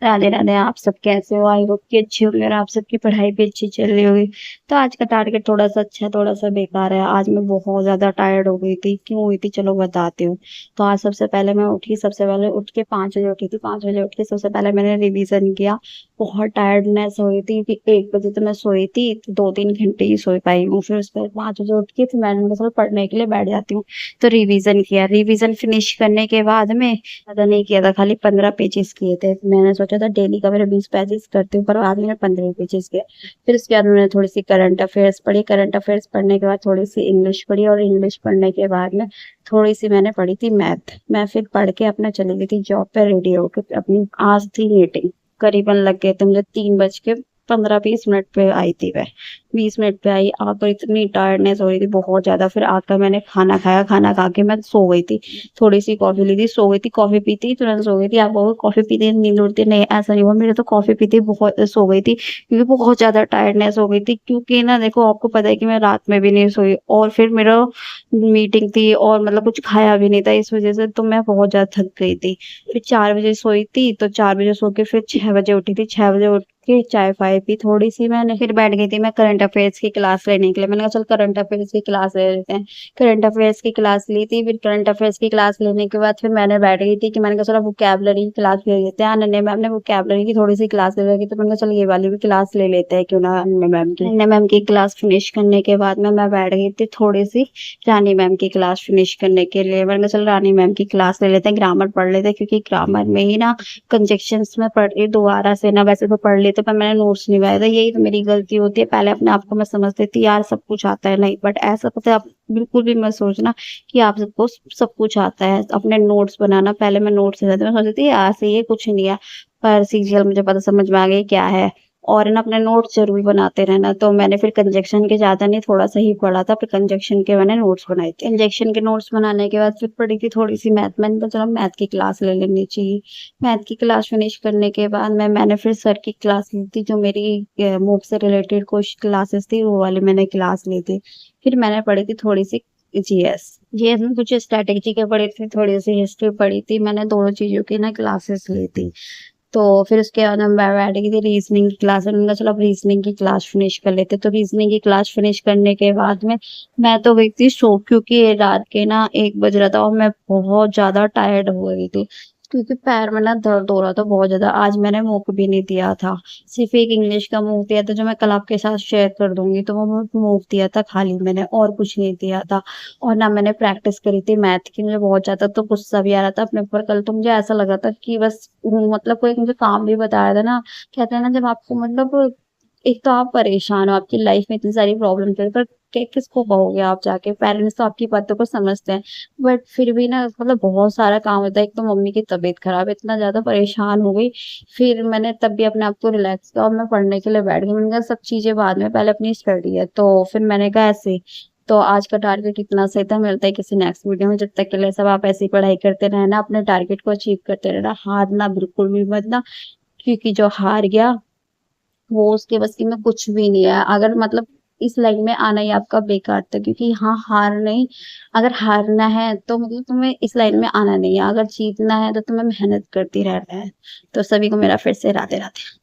राधे राधे। आप सब कैसे हो? आई होप कि अच्छी होगी और आप सबकी पढ़ाई भी अच्छी चल रही होगी। तो आज का टारगेट थोड़ा सा अच्छा है, थोड़ा सा बेकार है। आज मैं बहुत ज्यादा टायर्ड हो गई थी। क्यों हुई थी चलो बताती हूँ। तो आज सबसे पहले मैं उठी, सबसे पहले उठ के 5 बजे उठी थी। 5 बजे उठ के सबसे पहले मैंने रिवीजन किया। बहुत टायर्डनेस हो रही थी कि 1 बजे तो मैं सोई थी, तो 2-3 घंटे ही सो पाई हूँ। फिर उसके बाद 5 बजे उठ के फिर मैंने कहा चलो पढ़ने के लिए बैठ जाती हूँ। तो रिवीजन किया। रिवीजन फिनिश करने के बाद में ज्यादा नहीं किया था, खाली 15 पेजेस किए थे। मैंने सोचा था डेली का मेरे 20 पेजेस करती हूँ, पर आज मैंने 15 पेजेस किए। फिर उसके बाद मैंने थोड़ी सी करंट अफेयर्स पढ़ी। करंट अफेयर्स पढ़ने के बाद थोड़ी सी इंग्लिश पढ़ी, और इंग्लिश पढ़ने के बाद में थोड़ी सी मैंने पढ़ी थी मैथ। मैं फिर पढ़ के अपना चली गई थी जॉब पे, रेडी होकर अपनी। आज थी मीटिंग, करीबन लग गए थे मुझे 3 बज के 15-20 मिनट पे आई थी मैं। 20 मिनट पे आई। आकर इतनी टायर्डनेस हो रही थी बहुत ज्यादा। फिर आकर मैंने खाना खाया, खाना खा के मैं सो गई थी। थोड़ी सी कॉफी ली थी, सो गई थी। कॉफी पीती तुरंत सो गई थी। आपको कॉफी पीते ही नींद उड़ती? नहीं, ऐसा नहीं हुआ मेरे। तो कॉफी पीते ही बहुत सो गई थी, क्योंकि बहुत ज्यादा टायर्डनेस हो गई थी। क्योंकि ना देखो, आपको पता है कि मैं रात में भी नहीं सोई, और फिर मेरा मीटिंग थी, और मतलब कुछ खाया भी नहीं था, इस वजह से तो मैं बहुत ज्यादा थक गई थी। फिर 4 बजे सोई थी, तो 4 बजे सो के फिर 6 बजे उठी थी। 6 बजे उठ के चाय फाय पी थोड़ी सी मैंने। फिर बैठ गई थी मैं करंट अफेयर्स की क्लास लेने के लिए। मैंने कहा चल करंट अफेयर्स की क्लास ले लेते हैं। करंट अफेयर्स की क्लास ली थी। फिर करंट अफेयर्स की क्लास लेने के बाद फिर मैंने बैठ गई थी कि मैंने कहा चलो वोकैबलरी की क्लास ले लेते हैं। अनन्या मैम ने वोकैबलरी की थोड़ी सी क्लास ले रखी, तो मैंने कहा चलो ये वाली भी क्लास ले लेते हैं, क्यों ना। अनन्या मैम की क्लास फिनिश करने के बाद में मैं बैठ गई थी थोड़ी सी रानी मैम की क्लास फिनिश करने के लिए। मैंने कहा चलो रानी मैम की क्लास ले लेते हैं, ग्रामर पढ़ लेते हैं, क्योंकि ग्रामर में ही ना कंजक्शंस में पढ़ रही दोबारा से ना। वैसे तो पढ़ लेते, पर मैंने नोट्स नहीं बनाया था। यही तो मेरी गलती होती है। पहले अपने आप को मैं समझती थी यार सब कुछ आता है, नहीं, बट ऐसा पता है आप बिल्कुल भी मत सोचना कि आप सबको सब कुछ आता है। अपने नोट्स बनाना, पहले मैं नोट्स बनाती, मैं सोचती थी यार से ये कुछ नहीं है, पर सीरियल मुझे पता समझ में आ गई क्या है। और ना अपने नोट्स जरूर बनाते रहना। तो मैंने फिर कंजक्शन के ज्यादा नहीं, थोड़ा सा ही पढ़ा था, फिर कंजक्शन के मैंने नोट्स बनाए थे। कंजक्शन के नोट्स बनाने के बाद फिर पढ़ी थी थोड़ी सी मैथ। मैंने कहा चलो मैथ की क्लास ले लेनी चाहिए। मैथ की क्लास फिनिश करने के बाद मैंने फिर सर की क्लास ली थी, जो मेरी मूव से रिलेटेड कुछ क्लासेस थी, वो वाली मैंने क्लास ली थी। फिर मैंने पढ़ी थी थोड़ी सी जीएस। जीएस में कुछ स्ट्रैटेजी के पढ़ी थी, थोड़ी सी हिस्ट्री पढ़ी थी। मैंने दोनों चीजों की ना क्लासेस ली थी। तो फिर उसके बाद हम बैठ गई थी रीजनिंग की क्लास में। उनका चलो अब रीजनिंग की क्लास फिनिश कर लेते। तो रीजनिंग की क्लास फिनिश करने के बाद में मैं तो गई थी सो, क्योंकि ये रात के ना 1 बज रहा था, और मैं बहुत ज्यादा टायर्ड हो गई थी, क्योंकि पैर में ना दर्द हो रहा था बहुत ज्यादा। आज मैंने मूक भी नहीं दिया था। सिर्फ एक इंग्लिश का मूव दिया था, जो मैं कल आपके साथ शेयर कर दूंगी। तो वो मूव दिया था खाली मैंने, और कुछ नहीं दिया था। और ना मैंने प्रैक्टिस करी थी मैथ की। मुझे बहुत ज्यादा तो गुस्सा भी आ रहा था अपने ऊपर। कल तो मुझे ऐसा लगा था कि बस मतलब कोई मुझे काम भी बता रहा था ना। कहते हैं ना, जब आपको मतलब एक तो आप परेशान हो, आपकी लाइफ में इतनी सारी प्रॉब्लम चल, पर किसको कहोगे आप जाके? पेरेंट्स तो आपकी बातों को समझते हैं, बट फिर भी ना मतलब बहुत सारा काम होता है। एक तो मम्मी की तबीयत खराब है, इतना ज्यादा परेशान हो गई। फिर मैंने तब भी अपने आप को रिलैक्स किया, और मैं पढ़ने के लिए बैठ गई। मैंने कहा सब चीजें बाद में, पहले अपनी स्टडी है। तो फिर मैंने कहा ऐसे। तो आज का टारगेट इतना सही था। मिलता है किसी नेक्स्ट वीडियो में। जब तक के लिए सब आप ऐसी पढ़ाई करते रहना, अपने टारगेट को अचीव करते रहना, हारना बिल्कुल भी मत ना। क्योंकि जो हार गया वो उसके बस की में कुछ भी नहीं है। अगर मतलब इस लाइन में आना ही आपका बेकार था, क्योंकि यहाँ हार नहीं। अगर हारना है तो मतलब तुम्हें इस लाइन में आना नहीं है। अगर जीतना है तो तुम्हें मेहनत करती रहना है। तो सभी को मेरा फिर से राधे राधे।